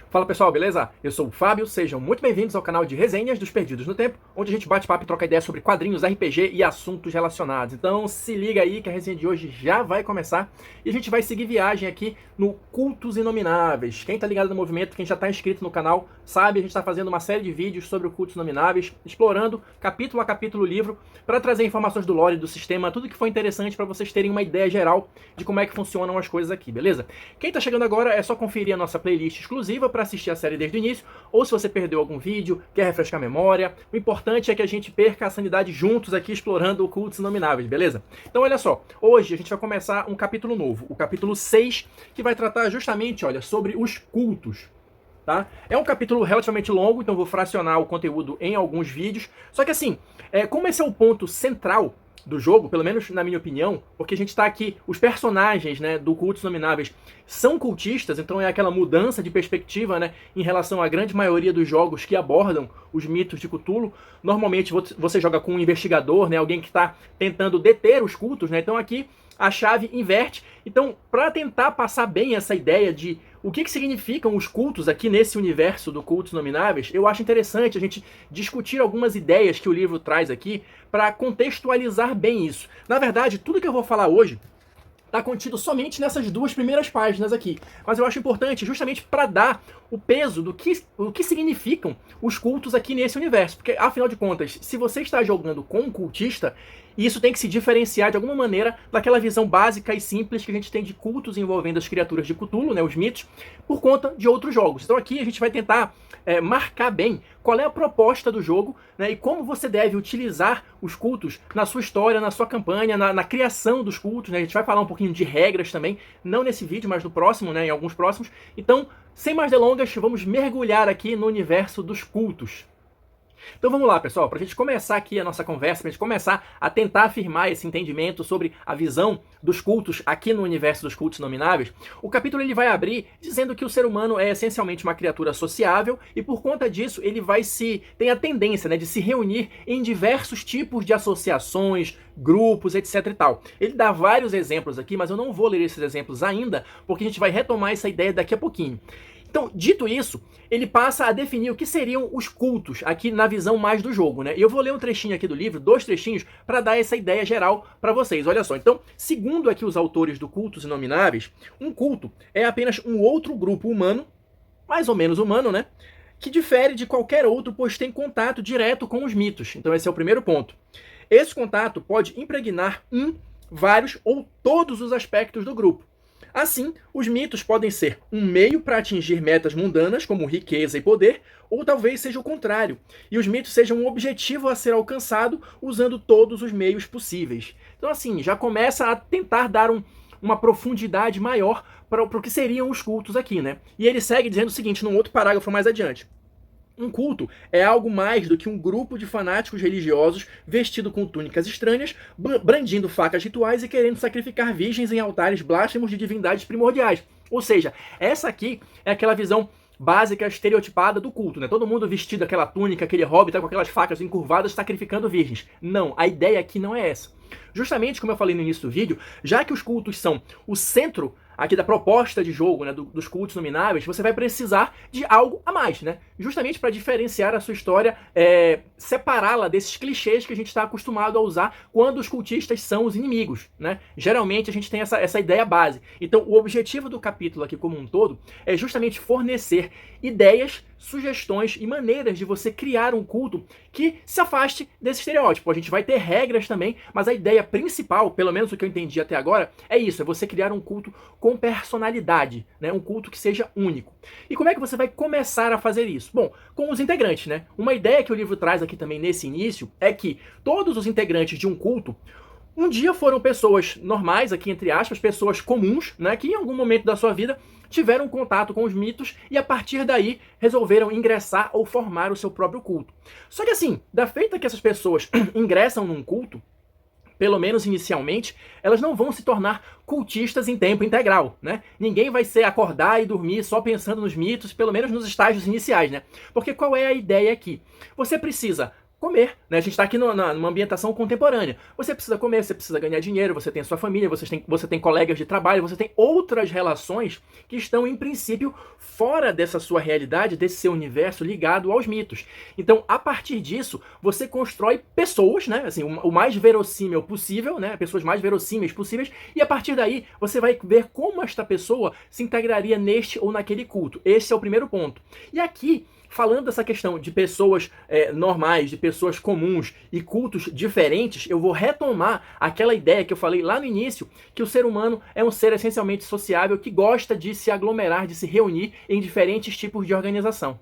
Fala pessoal, beleza? Eu sou o Fábio, sejam muito bem-vindos ao canal de resenhas dos Perdidos no Tempo, onde a gente bate papo e troca ideias sobre quadrinhos, RPG e assuntos relacionados. Então se liga aí que a resenha de hoje já vai começar e a gente vai seguir viagem aqui no Cultos Inomináveis. Quem tá ligado no movimento, quem já tá inscrito no canal, sabe, a gente tá fazendo uma série de vídeos sobre o Cultos Inomináveis, explorando capítulo a capítulo o livro, para trazer informações do lore, do sistema, tudo que foi interessante para vocês terem uma ideia geral de como é que funcionam as coisas aqui, beleza? Quem tá chegando agora é só conferir a nossa playlist exclusiva para assistir a série desde o início, ou se você perdeu algum vídeo, quer refrescar a memória, o importante é que a gente perca a sanidade juntos aqui explorando o Cultos Inomináveis, beleza? Então olha só, hoje a gente vai começar um capítulo novo, o capítulo 6, que vai tratar justamente, olha, sobre os cultos. Tá? É um capítulo relativamente longo, então vou fracionar o conteúdo em alguns vídeos. Só que assim, como esse é o ponto central do jogo, pelo menos na minha opinião, porque a gente tá aqui, os personagens, né, do Cultos Inomináveis são cultistas, então é aquela mudança de perspectiva, né, em relação à grande maioria dos jogos que abordam os mitos de Cthulhu. Normalmente você joga com um investigador, né, alguém que está tentando deter os cultos, né, então aqui a chave inverte. Então, para tentar passar bem essa ideia de o que significam os cultos aqui nesse universo do Cultos Inomináveis, eu acho interessante a gente discutir algumas ideias que o livro traz aqui para contextualizar bem isso. Na verdade, tudo que eu vou falar hoje está contido somente nessas duas primeiras páginas aqui. Mas eu acho importante justamente para dar o peso do que significam os cultos aqui nesse universo. Porque, afinal de contas, se você está jogando com um cultista, isso tem que se diferenciar de alguma maneira daquela visão básica e simples que a gente tem de cultos envolvendo as criaturas de Cthulhu, né, os mitos, por conta de outros jogos. Então aqui a gente vai tentar marcar bem qual é a proposta do jogo, né, e como você deve utilizar os cultos na sua história, na sua campanha, na criação dos cultos. Né? A gente vai falar um pouquinho de regras também, não nesse vídeo, mas no próximo, né, em alguns próximos. Então, sem mais delongas, vamos mergulhar aqui no universo dos cultos. Então vamos lá, pessoal, para a gente começar aqui a nossa conversa, para a gente começar a tentar afirmar esse entendimento sobre a visão dos cultos aqui no universo dos cultos inomináveis, o capítulo ele vai abrir dizendo que o ser humano é essencialmente uma criatura sociável e por conta disso ele tem a tendência, né, de se reunir em diversos tipos de associações, grupos, etc e tal. Ele dá vários exemplos aqui, mas eu não vou ler esses exemplos ainda, porque a gente vai retomar essa ideia daqui a pouquinho. Então, dito isso, ele passa a definir o que seriam os cultos aqui na visão mais do jogo, né? E eu vou ler um trechinho aqui do livro, 2 trechinhos, para dar essa ideia geral para vocês. Olha só, então, segundo aqui os autores do Cultos Inomináveis, um culto é apenas um outro grupo humano, mais ou menos humano, né? Que difere de qualquer outro, pois tem contato direto com os mitos. Então esse é o primeiro ponto. Esse contato pode impregnar vários ou todos os aspectos do grupo. Assim, os mitos podem ser um meio para atingir metas mundanas, como riqueza e poder, ou talvez seja o contrário, e os mitos sejam um objetivo a ser alcançado usando todos os meios possíveis. Então assim, já começa a tentar dar uma profundidade maior para o que seriam os cultos aqui, né? E ele segue dizendo o seguinte, num outro parágrafo mais adiante. Um culto é algo mais do que um grupo de fanáticos religiosos vestido com túnicas estranhas, brandindo facas rituais e querendo sacrificar virgens em altares blasfemos de divindades primordiais. Ou seja, essa aqui é aquela visão básica, estereotipada do culto, né? Todo mundo vestido aquela túnica, aquele hobbit, com aquelas facas encurvadas sacrificando virgens. Não, a ideia aqui não é essa. Justamente como eu falei no início do vídeo, já que os cultos são o centro aqui da proposta de jogo, né, dos cultos inomináveis, você vai precisar de algo a mais, né? Justamente para diferenciar a sua história, separá-la desses clichês que a gente está acostumado a usar quando os cultistas são os inimigos, né? Geralmente a gente tem essa ideia base. Então o objetivo do capítulo aqui como um todo é justamente fornecer ideias, sugestões e maneiras de você criar um culto que se afaste desse estereótipo. A gente vai ter regras também, mas a ideia principal, pelo menos o que eu entendi até agora, é isso, é você criar um culto com personalidade, né? Um culto que seja único. E como é que você vai começar a fazer isso? Bom, com os integrantes, né? Uma ideia que o livro traz aqui também nesse início é que todos os integrantes de um culto um dia foram pessoas normais, aqui entre aspas, pessoas comuns, né, que em algum momento da sua vida tiveram contato com os mitos e a partir daí resolveram ingressar ou formar o seu próprio culto. Só que assim, da feita que essas pessoas ingressam num culto, pelo menos inicialmente, elas não vão se tornar cultistas em tempo integral, né? Ninguém vai acordar e dormir só pensando nos mitos, pelo menos nos estágios iniciais, né? Porque qual é a ideia aqui? Você precisa comer, né? A gente está aqui numa ambientação contemporânea. Você precisa comer, você precisa ganhar dinheiro, você tem a sua família, você tem colegas de trabalho, você tem outras relações que estão, em princípio, fora dessa sua realidade, desse seu universo ligado aos mitos. Então, a partir disso, você constrói pessoas, né? Assim, o mais verossímil possível, né? Pessoas mais verossímeis possíveis, e a partir daí você vai ver como esta pessoa se integraria neste ou naquele culto. Esse é o primeiro ponto. E aqui, falando dessa questão de pessoas normais, de pessoas comuns e cultos diferentes, eu vou retomar aquela ideia que eu falei lá no início, que o ser humano é um ser essencialmente sociável que gosta de se aglomerar, de se reunir em diferentes tipos de organização.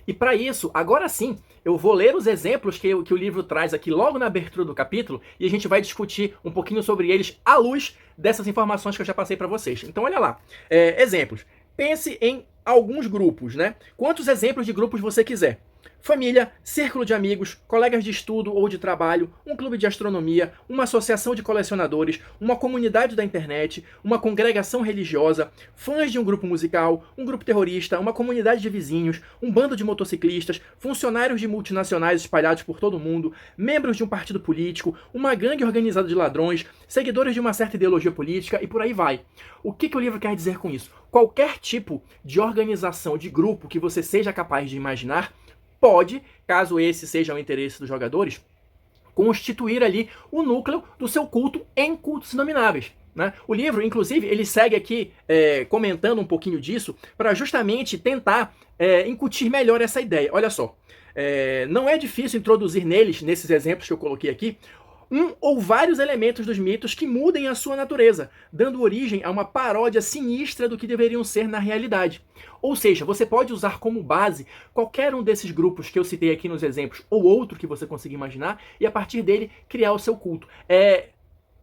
E para isso, agora sim, eu vou ler os exemplos que o livro traz aqui logo na abertura do capítulo e a gente vai discutir um pouquinho sobre eles à luz dessas informações que eu já passei para vocês. Então olha lá, exemplos. Pense em alguns grupos, né? Quantos exemplos de grupos você quiser. Família, círculo de amigos, colegas de estudo ou de trabalho, um clube de astronomia, uma associação de colecionadores, uma comunidade da internet, uma congregação religiosa, fãs de um grupo musical, um grupo terrorista, uma comunidade de vizinhos, um bando de motociclistas, funcionários de multinacionais espalhados por todo o mundo, membros de um partido político, uma gangue organizada de ladrões, seguidores de uma certa ideologia política e por aí vai. O que o livro quer dizer com isso? Qualquer tipo de organização, de grupo que você seja capaz de imaginar, pode, caso esse seja o interesse dos jogadores, constituir ali o núcleo do seu culto em cultos inomináveis. Né? O livro, inclusive, ele segue aqui comentando um pouquinho disso para justamente tentar incutir melhor essa ideia. Olha só, não é difícil introduzir nesses exemplos que eu coloquei aqui, um ou vários elementos dos mitos que mudem a sua natureza, dando origem a uma paródia sinistra do que deveriam ser na realidade. Ou seja, você pode usar como base qualquer um desses grupos que eu citei aqui nos exemplos, ou outro que você consiga imaginar, e a partir dele criar o seu culto.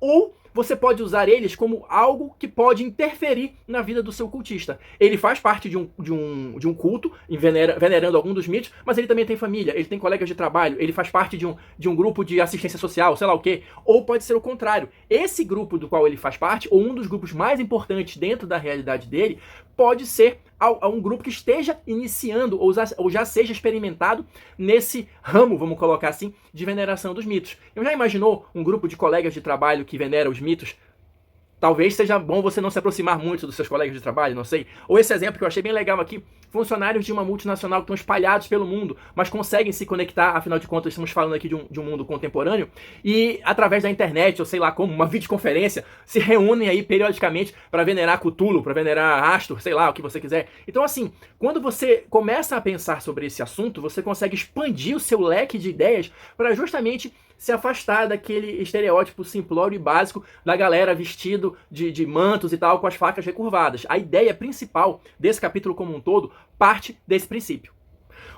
Ou você pode usar eles como algo que pode interferir na vida do seu cultista. Ele faz parte de um culto, venerando algum dos mitos, mas ele também tem família, ele tem colegas de trabalho, ele faz parte de um grupo de assistência social, sei lá o quê. Ou pode ser o contrário. Esse grupo do qual ele faz parte, ou um dos grupos mais importantes dentro da realidade dele, pode ser a um grupo que esteja iniciando ou já seja experimentado nesse ramo, vamos colocar assim, de veneração dos mitos. Eu já imaginou um grupo de colegas de trabalho que venera os mitos? Talvez seja bom você não se aproximar muito dos seus colegas de trabalho, não sei. Ou esse exemplo que eu achei bem legal aqui, funcionários de uma multinacional que estão espalhados pelo mundo, mas conseguem se conectar, afinal de contas estamos falando aqui de um mundo contemporâneo, e através da internet, ou sei lá como, uma videoconferência, se reúnem aí periodicamente para venerar Cthulhu, para venerar Astor, sei lá, o que você quiser. Então assim, quando você começa a pensar sobre esse assunto, você consegue expandir o seu leque de ideias para justamente se afastar daquele estereótipo simplório e básico da galera vestido de mantos e tal, com as facas recurvadas. A ideia principal desse capítulo como um todo parte desse princípio.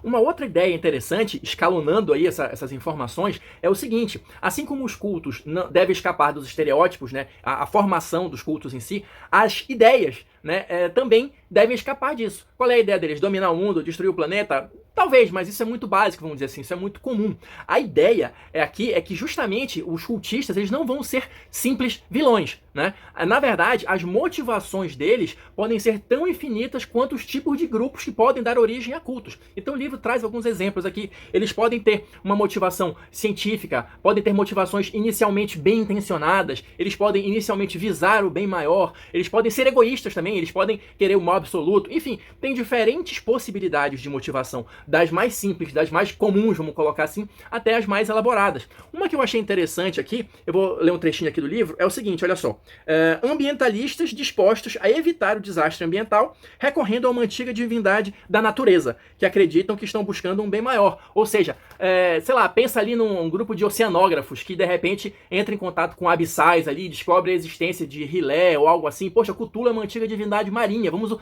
Uma outra ideia interessante, escalonando aí essas informações, é o seguinte: assim como os cultos devem escapar dos estereótipos, né, a formação dos cultos em si, as ideias, né, também devem escapar disso. Qual é a ideia deles? Dominar o mundo, destruir o planeta? Talvez, mas isso é muito básico, vamos dizer assim, isso é muito comum. A ideia aqui é que justamente os cultistas eles não vão ser simples vilões, né? Na verdade, as motivações deles podem ser tão infinitas quanto os tipos de grupos que podem dar origem a cultos. Então o livro traz alguns exemplos aqui. Eles podem ter uma motivação científica, podem ter motivações inicialmente bem intencionadas, eles podem inicialmente visar o bem maior, eles podem ser egoístas também, eles podem querer o mal absoluto. Enfim, tem diferentes possibilidades de motivação, das mais simples, das mais comuns, vamos colocar assim, até as mais elaboradas. Uma que eu achei interessante aqui, eu vou ler um trechinho aqui do livro, é o seguinte, olha só. Ambientalistas dispostos a evitar o desastre ambiental, recorrendo a uma antiga divindade da natureza, que acreditam que estão buscando um bem maior. Ou seja, sei lá, pensa ali num grupo de oceanógrafos que de repente entra em contato com abissais ali e descobre a existência de Rilé ou algo assim. Poxa, Cthulhu é uma antiga divindade marinha, vamos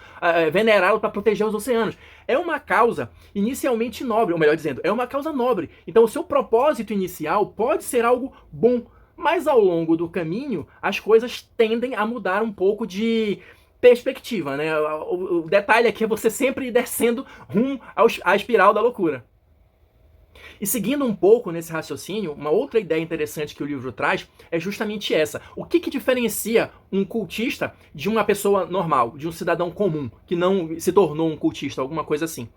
venerá-lo para proteger os oceanos. É uma causa inicialmente nobre, ou melhor dizendo, é uma causa nobre. Então o seu propósito inicial pode ser algo bom, mas ao longo do caminho as coisas tendem a mudar um pouco de perspectiva, né? O detalhe aqui é você sempre ir descendo rumo à espiral da loucura. E seguindo um pouco nesse raciocínio, uma outra ideia interessante que o livro traz é justamente essa. O que diferencia um cultista de uma pessoa normal, de um cidadão comum, que não se tornou um cultista, alguma coisa assim?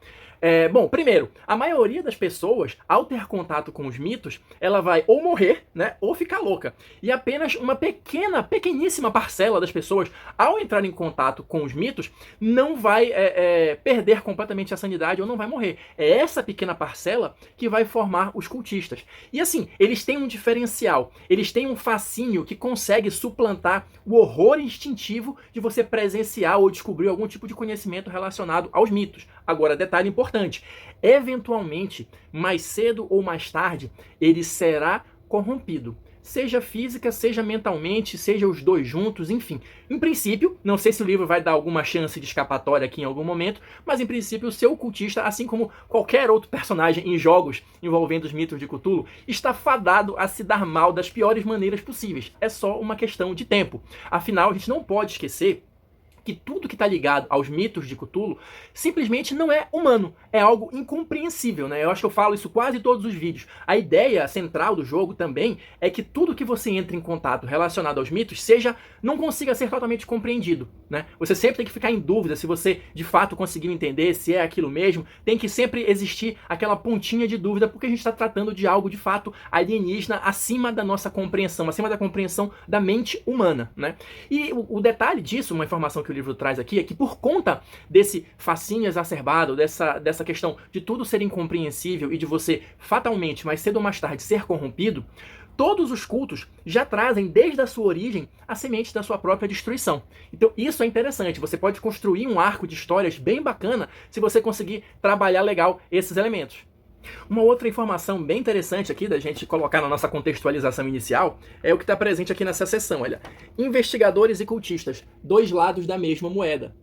Bom, primeiro, a maioria das pessoas, ao ter contato com os mitos, ela vai ou morrer, né, ou ficar louca. E apenas uma pequeníssima parcela das pessoas, ao entrar em contato com os mitos, não vai perder completamente a sanidade ou não vai morrer. É essa pequena parcela que vai formar os cultistas. E assim, eles têm um diferencial, eles têm um fascínio que consegue suplantar o horror instintivo de você presenciar ou descobrir algum tipo de conhecimento relacionado aos mitos. Agora, detalhe importante, eventualmente, mais cedo ou mais tarde, ele será corrompido. Seja física, seja mentalmente, seja os dois juntos, enfim. Em princípio, não sei se o livro vai dar alguma chance de escapatória aqui em algum momento, mas em princípio o seu cultista, assim como qualquer outro personagem em jogos envolvendo os mitos de Cthulhu, está fadado a se dar mal das piores maneiras possíveis. É só uma questão de tempo. Afinal, a gente não pode esquecer que tudo que está ligado aos mitos de Cthulhu simplesmente não é humano, é algo incompreensível, né? Eu acho que eu falo isso quase em todos os vídeos. A ideia central do jogo também é que tudo que você entra em contato relacionado aos mitos não consiga ser totalmente compreendido, né? Você sempre tem que ficar em dúvida se você de fato conseguiu entender, se é aquilo mesmo. Tem que sempre existir aquela pontinha de dúvida, porque a gente está tratando de algo de fato alienígena, acima da nossa compreensão, acima da compreensão da mente humana, né? E o detalhe disso, uma informação que o livro traz aqui, é que por conta desse fascínio exacerbado, dessa questão de tudo ser incompreensível e de você fatalmente, mais cedo ou mais tarde, ser corrompido, todos os cultos já trazem desde a sua origem a semente da sua própria destruição. Então isso é interessante, você pode construir um arco de histórias bem bacana se você conseguir trabalhar legal esses elementos. Uma outra informação bem interessante aqui da gente colocar na nossa contextualização inicial é o que está presente aqui nessa seção, olha. Investigadores e cultistas, dois lados da mesma moeda.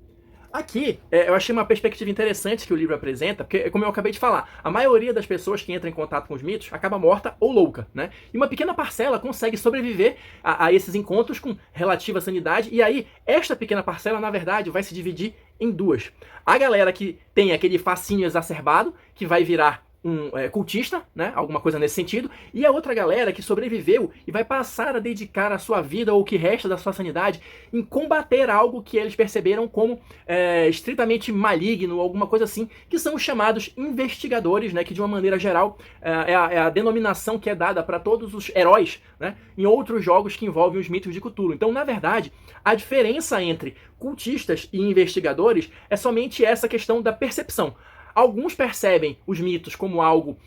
Aqui, eu achei uma perspectiva interessante que o livro apresenta, porque, como eu acabei de falar, a maioria das pessoas que entram em contato com os mitos acaba morta ou louca, né? E uma pequena parcela consegue sobreviver a esses encontros com relativa sanidade, e aí, esta pequena parcela, na verdade, vai se dividir em duas. A galera que tem aquele fascínio exacerbado, que vai virar um cultista, né? Alguma coisa nesse sentido, e a outra galera que sobreviveu e vai passar a dedicar a sua vida ou o que resta da sua sanidade em combater algo que eles perceberam como estritamente maligno, alguma coisa assim, que são os chamados investigadores, né? Que de uma maneira geral é a denominação que é dada para todos os heróis, né? Em outros jogos que envolvem os mitos de Cthulhu. Então, na verdade, a diferença entre cultistas e investigadores é somente essa questão da percepção. Alguns percebem os mitos como algo,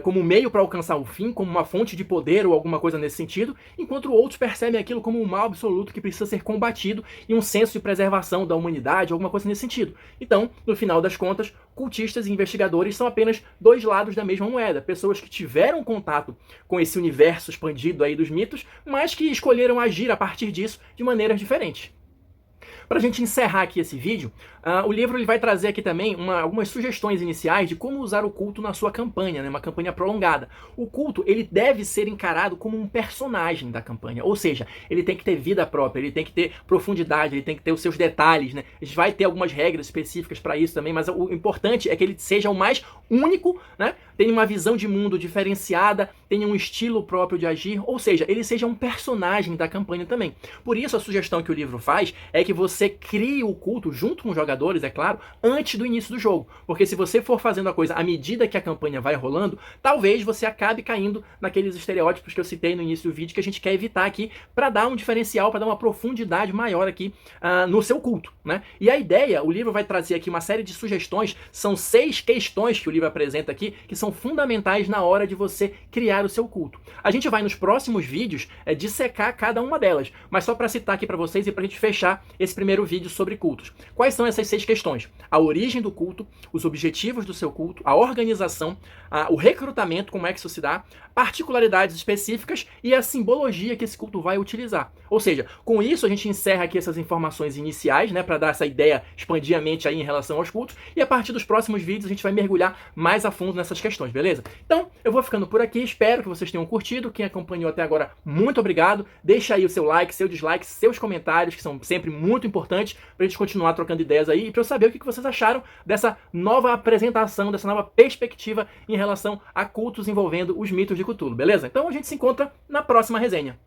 como um meio para alcançar o fim, como uma fonte de poder ou alguma coisa nesse sentido, enquanto outros percebem aquilo como um mal absoluto que precisa ser combatido e um senso de preservação da humanidade, alguma coisa nesse sentido. Então, no final das contas, cultistas e investigadores são apenas dois lados da mesma moeda, pessoas que tiveram contato com esse universo expandido aí dos mitos, mas que escolheram agir a partir disso de maneiras diferentes. Para a gente encerrar aqui esse vídeo, o livro ele vai trazer aqui também algumas sugestões iniciais de como usar o culto na sua campanha, né, uma campanha prolongada. O culto ele deve ser encarado como um personagem da campanha, ou seja, ele tem que ter vida própria, ele tem que ter profundidade, ele tem que ter os seus detalhes, né? A gente vai ter algumas regras específicas para isso também, mas o importante é que ele seja o mais único, né? Tenha uma visão de mundo diferenciada, tenha um estilo próprio de agir, ou seja, ele seja um personagem da campanha também. Por isso a sugestão que o livro faz é que você crie o culto junto com os jogadores, é claro, antes do início do jogo. Porque se você for fazendo a coisa à medida que a campanha vai rolando, talvez você acabe caindo naqueles estereótipos que eu citei no início do vídeo que a gente quer evitar aqui para dar um diferencial, para dar uma profundidade maior aqui no seu culto, né? E a ideia, o livro vai trazer aqui uma série de sugestões, são 6 questões que o livro apresenta aqui, que são fundamentais na hora de você criar o seu culto. A gente vai nos próximos vídeos dissecar cada uma delas, mas só para citar aqui para vocês e para a gente fechar esse primeiro vídeo sobre cultos. Quais são essas 6 questões? A origem do culto, os objetivos do seu culto, a organização, o recrutamento, como é que isso se dá, particularidades específicas e a simbologia que esse culto vai utilizar. Ou seja, com isso a gente encerra aqui essas informações iniciais, né, para dar essa ideia, expandir a mente aí em relação aos cultos, e a partir dos próximos vídeos a gente vai mergulhar mais a fundo nessas questões, beleza? Então, eu vou ficando por aqui, espero que vocês tenham curtido, quem acompanhou até agora, muito obrigado, deixa aí o seu like, seu dislike, seus comentários, que são sempre muito importantes, pra gente continuar trocando ideias aí aí para eu saber o que vocês acharam dessa nova apresentação, dessa nova perspectiva em relação a cultos envolvendo os mitos de Cthulhu, beleza? Então a gente se encontra na próxima resenha.